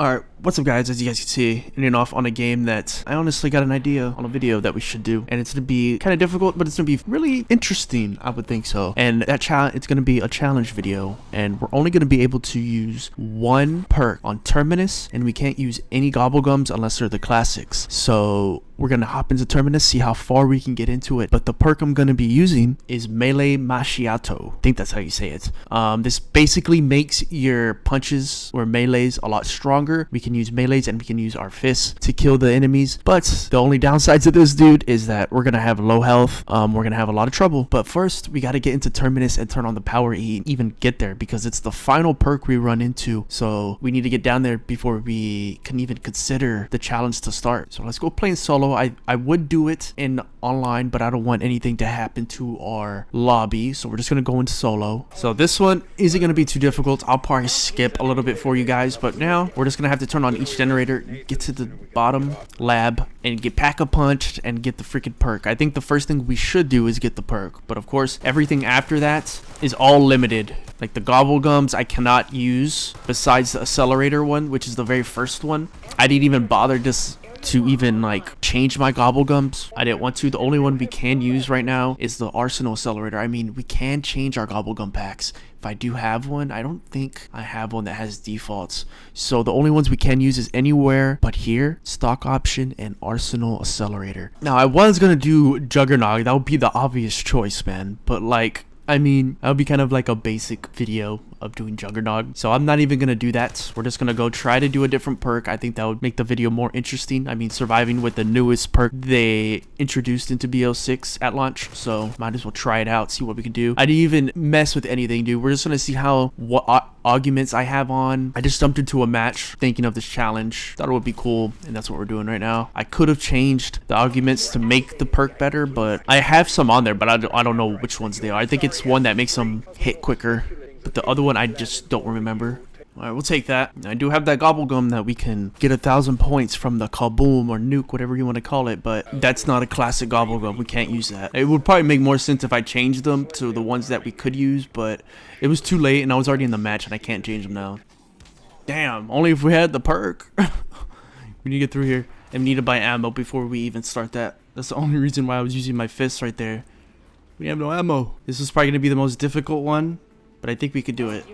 Alright, what's up guys? As you guys can see, ending off on a game that I honestly got an idea on a video that we should do. And it's going to be kind of difficult, but it's going to be really interesting, I would think so. And that it's going to be a challenge video. And we're only going to be able to use one perk on Terminus. And we can't use any gobblegums unless they're the classics. So we're going to hop into Terminus, see how far we can get into it. But the perk I'm going to be using is Melee Macchiato. I think that's how you say it. This basically makes your punches or melees a lot stronger. We can use melees and we can use our fists to kill the enemies. But the only downside to this, dude, is that we're going to have low health. We're going to have a lot of trouble. But first, we got to get into Terminus and turn on the power E and even get there because it's the final perk we run into. So we need to get down there before we can even consider the challenge to start. So let's go play in solo. I would do it in online, but I don't want anything to happen to our lobby. So we're just going to go into solo. So this one isn't going to be too difficult. I'll probably skip a little bit for you guys. But now we're just going to have to turn on each generator, get to the bottom lab, and get pack-a-punched and get the freaking perk. I think the first thing we should do is get the perk. But of course, everything after that is all limited. Like the gobblegums I cannot use besides the accelerator one, which is the very first one. I didn't even bother to even like change my gobblegums. I didn't want to. The only one we can use right now is the arsenal accelerator. I mean, we can change our gobblegum packs. If I do have one, I don't think I have one that has defaults. So the only ones we can use is anywhere but here, stock option and arsenal accelerator. Now I was gonna do Juggernog. That would be the obvious choice, man. But like, I mean, that would be kind of like a basic video of doing Juggernog. So I'm not even going to do that. We're just going to go try to do a different perk. I think that would make the video more interesting. I mean, surviving with the newest perk they introduced into BO6 at launch. So might as well try it out, see what we can do. I didn't even mess with anything, dude. We're just going to see what arguments I have on. I just jumped into a match thinking of this challenge. Thought it would be cool, and that's what we're doing right now. I could have changed the arguments to make the perk better, but I have some on there, but I don't know which ones they are. I think it's one that makes them hit quicker, but the other one I just don't remember. Alright, we'll take that. I do have that gobblegum that we can get 1,000 points from the kaboom or nuke, whatever you want to call it, but that's not a classic gobblegum. We can't use that. It would probably make more sense if I changed them to the ones that we could use, but it was too late and I was already in the match and I can't change them now. Damn, only if we had the perk. We need to get through here and we need to buy ammo before we even start that. That's the only reason why I was using my fists right there. We have no ammo. This is probably going to be the most difficult one, but I think we could do it.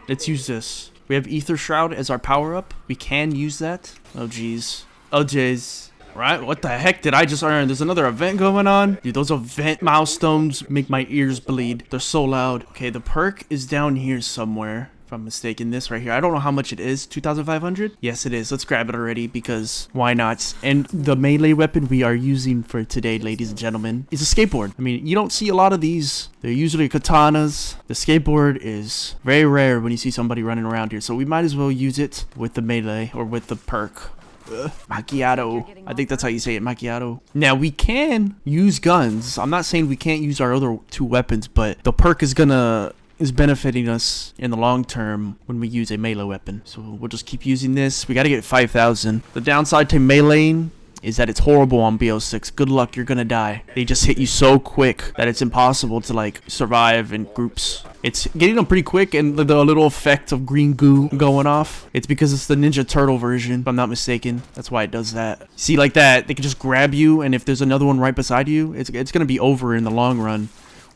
Let's use this. We have Ether Shroud as our power-up. We can use that. Oh, jeez. Oh, jeez. Right, what the heck did I just earn? There's another event going on? Dude, those event milestones make my ears bleed. They're so loud. Okay, the perk is down here somewhere. If I'm mistaken, this right here. I don't know how much it is. 2,500? Yes, it is. Let's grab it already because why not? And the melee weapon we are using for today, ladies and gentlemen, is a skateboard. I mean, you don't see a lot of these. They're usually katanas. The skateboard is very rare when you see somebody running around here. So we might as well use it with the melee or with the perk. Macchiato. I think that's how you say it, macchiato. Now we can use guns. I'm not saying we can't use our other two weapons, but the perk is benefiting us in the long term when we use a melee weapon. So we'll just keep using this. We got to get 5,000. The downside to meleeing is that it's horrible on BO6. Good luck, you're gonna die. They just hit you so quick that it's impossible to like survive in groups. It's getting them pretty quick, and the little effect of green goo going off, it's because it's the Ninja Turtle version, if I'm not mistaken. That's why it does that. See, like that, they can just grab you, and if there's another one right beside you, it's gonna be over in the long run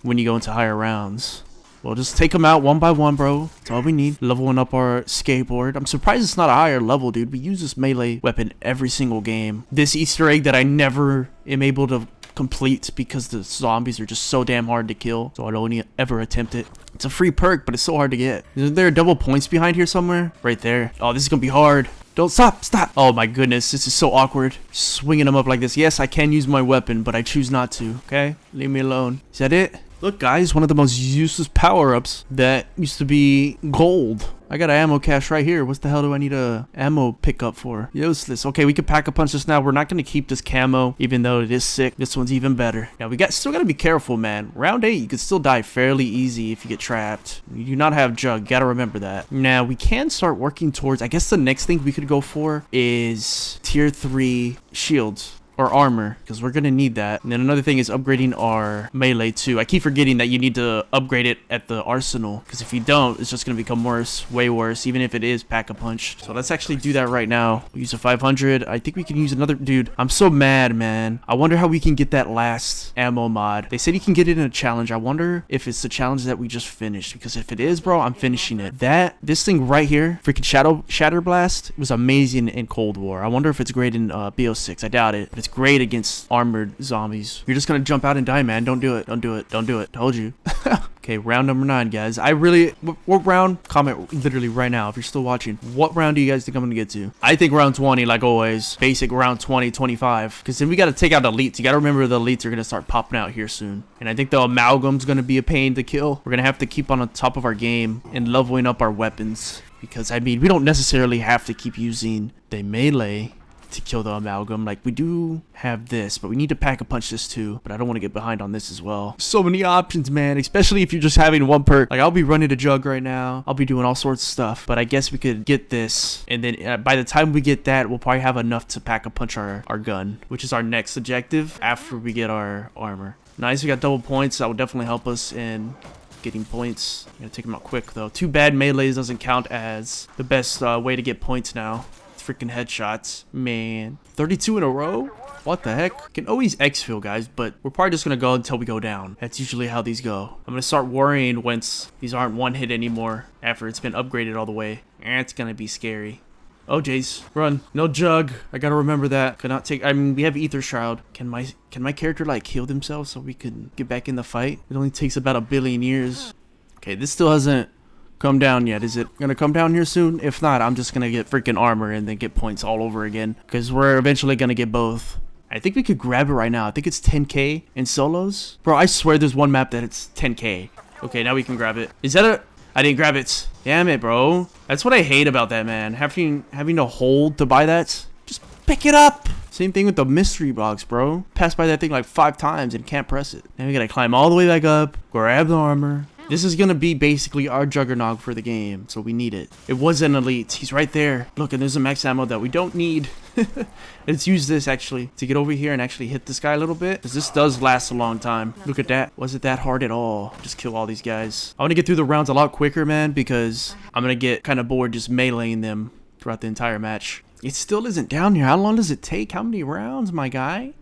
when you go into higher rounds. Well, just take them out one by one, bro. That's all we need. Leveling up our skateboard. I'm surprised it's not a higher level, dude. We use this melee weapon every single game. This Easter egg that I never am able to complete because the zombies are just so damn hard to kill. So I don't ever attempt it. It's a free perk, but it's so hard to get. Isn't there double points behind here somewhere? Right there. Oh, this is gonna be hard. Don't stop. Oh my goodness, this is so awkward. Swinging them up like this. Yes, I can use my weapon, but I choose not to. Okay? Leave me alone. Is that it? Look, guys, one of the most useless power-ups that used to be gold. I got an ammo cache right here. What the hell do I need a ammo pickup for? Useless. Okay, we can pack-a-punch this now. We're not going to keep this camo, even though it is sick. This one's even better. Now, still got to be careful, man. Round 8, you could still die fairly easy if you get trapped. You do not have Jug. Got to remember that. Now, we can start working towards... I guess the next thing we could go for is Tier 3 shields. or armor, because we're gonna need that. And then another thing is upgrading our melee too. I keep forgetting that you need to upgrade it at the arsenal, because if you don't, it's just gonna become worse, way worse, even if it is pack-a-punch. So let's actually do that right now. We use a 500. I think we can use another. Dude, I'm so mad, man. I wonder how we can get that last ammo mod. They said you can get it in a challenge. I wonder if it's the challenge that we just finished, because if it is, bro, I'm finishing it. This thing right here, freaking Shatter Blast, was amazing in Cold War. I wonder if it's great in BO6. I doubt it, but it's great against armored zombies. You're just gonna jump out and die, man. Don't do it. Don't do it. Don't do it. Told you. Okay, round number 9, guys. What round? Comment literally right now if you're still watching. What round do you guys think I'm gonna get to? I think round 20, like always. Basic round 20, 25. Because then we gotta take out elites. You gotta remember the elites are gonna start popping out here soon. And I think the amalgam's gonna be a pain to kill. We're gonna have to keep on top of our game and leveling up our weapons. Because, I mean, we don't necessarily have to keep using the melee to kill the amalgam. Like, we do have this, but we need to pack-a-punch this too. But I don't want to get behind on this as well. So many options, man, especially if you're just having one perk. Like, I'll be running a jug right now. I'll be doing all sorts of stuff. But I guess we could get this, and then by the time we get that, we'll probably have enough to pack-a-punch our gun, which is our next objective after we get our armor. Nice, we got double points. That will definitely help us in getting points. I'm gonna take them out quick though. Too bad melees doesn't count as the best way to get points now. Freaking headshots, man. 32 in a row? What the heck? Can always exfil, guys, but we're probably just gonna go until we go down. That's usually how these go. I'm gonna start worrying once these aren't one hit anymore after it's been upgraded all the way. It's gonna be scary. Oh jeez, run. No jug. I gotta remember that. Cannot take. I mean, we have Ether Shroud. Can my character like heal themselves so we can get back in the fight? It only takes about 1 billion years. Okay, this still hasn't come down yet. Is it gonna come down here soon? If not, I'm just gonna get freaking armor and then get points all over again, because we're eventually gonna get both. I think we could grab it right now. I think it's 10k in solos. Bro, I swear there's one map that it's 10k. Okay, now we can grab it. Is that a... I didn't grab it. Damn it, bro. That's what I hate about that, man. Having to hold to buy that. Just pick it up. Same thing with the mystery box, bro. Passed by that thing like 5 times and can't press it. Now we gotta climb all the way back up, grab the armor. This is gonna be basically our juggernaut for the game, so we need it. It was an elite. He's right there. Look, and there's a max ammo that we don't need. Let's use this actually to get over here and actually hit this guy a little bit, because this does last a long time. Look at that. Wasn't that hard at all. Just kill all these guys. I want to get through the rounds a lot quicker, man, because I'm gonna get kind of bored just meleeing them throughout the entire match. It still isn't down here. How long does it take? How many rounds, my guy?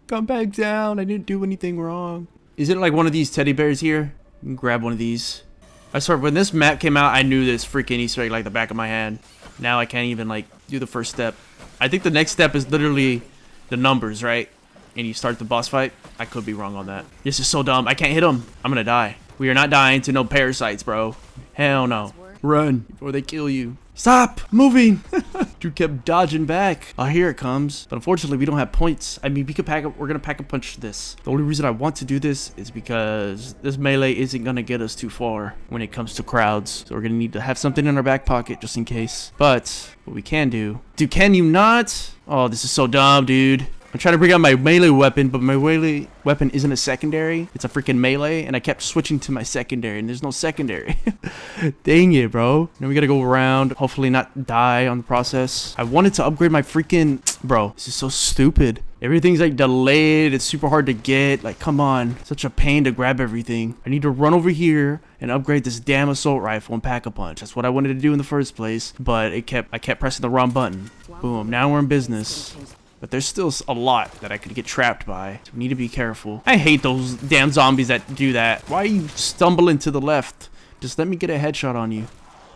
Come back down. I didn't do anything wrong. Is it like one of these teddy bears here? You can grab one of these. I swear, when this map came out, I knew this freaking Easter egg like the back of my hand. Now I can't even like do the first step. I think the next step is literally the numbers, right? And you start the boss fight. I could be wrong on that. This is so dumb. I can't hit him. I'm gonna die. We are not dying to no parasites, bro. Hell no. Run before they kill you. Stop moving. Dude kept dodging back. Oh, here it comes. But unfortunately, we don't have points. I mean, we're gonna pack a punch this. The only reason I want to do this is because this melee isn't gonna get us too far when it comes to crowds. So we're gonna need to have something in our back pocket just in case. But what we can do. Dude, can you not? Oh, this is so dumb, dude. I'm trying to bring out my melee weapon, but my melee weapon isn't a secondary. It's a freaking melee, and I kept switching to my secondary, and there's no secondary. Dang it, bro. Now we gotta go around, hopefully not die on the process. I wanted to upgrade my freaking... Bro, this is so stupid. Everything's like delayed. It's super hard to get. Like, come on. Such a pain to grab everything. I need to run over here and upgrade this damn assault rifle and pack a punch. That's what I wanted to do in the first place, but I kept pressing the wrong button. Boom. Now we're in business. But there's still a lot that I could get trapped by. So we need to be careful. I hate those damn zombies that do that. Why are you stumbling to the left? Just let me get a headshot on you.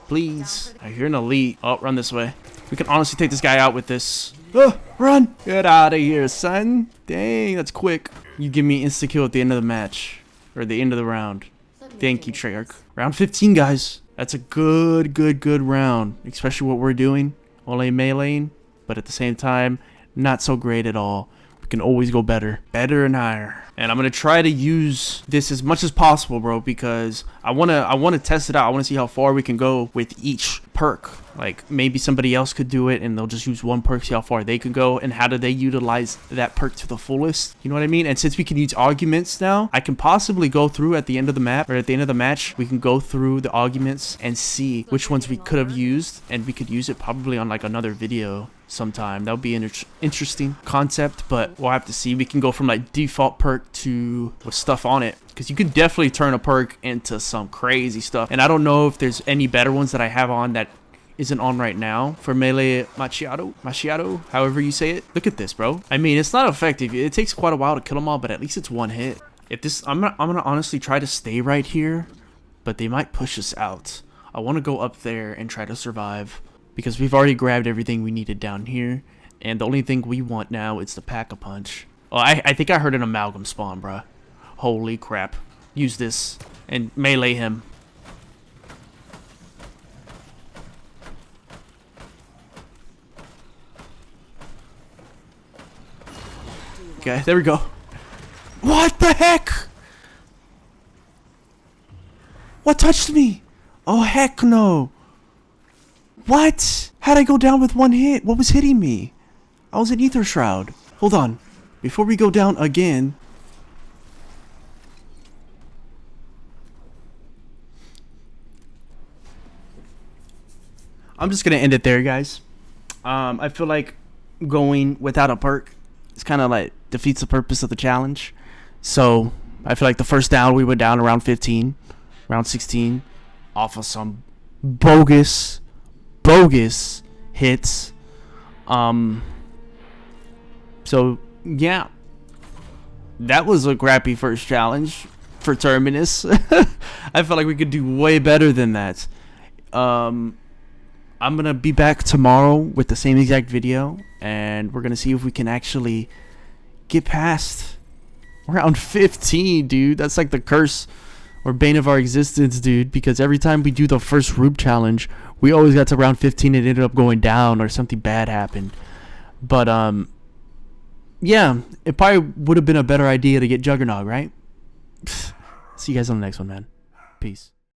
Please. I hear an elite. Oh, run this way. We can honestly take this guy out with this. Oh, run. Get out of here, son. Dang, that's quick. You give me insta-kill at the end of the match. Or the end of the round. Thank you, Treyarch. Round 15, guys. That's a good round. Especially what we're doing. Only meleeing. But at the same time... not so great at all. We can always go better and higher. And I'm gonna try to use this as much as possible, bro, because I wanna test it out. I wanna see how far we can go with each perk. Like maybe somebody else could do it and they'll just use one perk, see how far they could go, and how do they utilize that perk to the fullest. You know what I mean? And since we can use arguments now, I can possibly go through at the end of the map, or at the end of the match, we can go through the arguments and see which ones we could have used, and we could use it probably on like another video sometime. That would be an interesting concept, but we'll have to see. We can go from like default perk to with stuff on it, because you can definitely turn a perk into some crazy stuff. And I don't know if there's any better ones that I have on that isn't on right now for melee macchiato, however you say it. Look at this, bro. I mean, it's not effective. It takes quite a while to kill them all, but at least it's one hit. If this, I'm gonna honestly try to stay right here, but they might push us out. I want to go up there and try to survive, because we've already grabbed everything we needed down here, and the only thing we want now is the pack-a-punch. Oh, I think I heard an amalgam spawn, bruh. Holy crap. Use this and melee him. Okay, there we go. What the heck? What touched me? Oh, heck no. What? How'd I go down with one hit? What was hitting me? I was in Ether Shroud. Hold on. Before we go down again. I'm just going to end it there, guys. I feel like going without a perk, it's kind of like defeats the purpose of the challenge. So I feel like the first down, we went down around 15, around 16, off of some bogus hits. So yeah, that was a crappy first challenge for Terminus. I felt like we could do way better than that. I'm gonna be back tomorrow with the same exact video, and we're gonna see if we can actually get past round 15, dude. That's like the curse or bane of our existence, dude, because every time we do the first Rube challenge, we always got to round 15 and ended up going down or something bad happened. But yeah, it probably would have been a better idea to get Juggernaut, right? See you guys on the next one, man. Peace.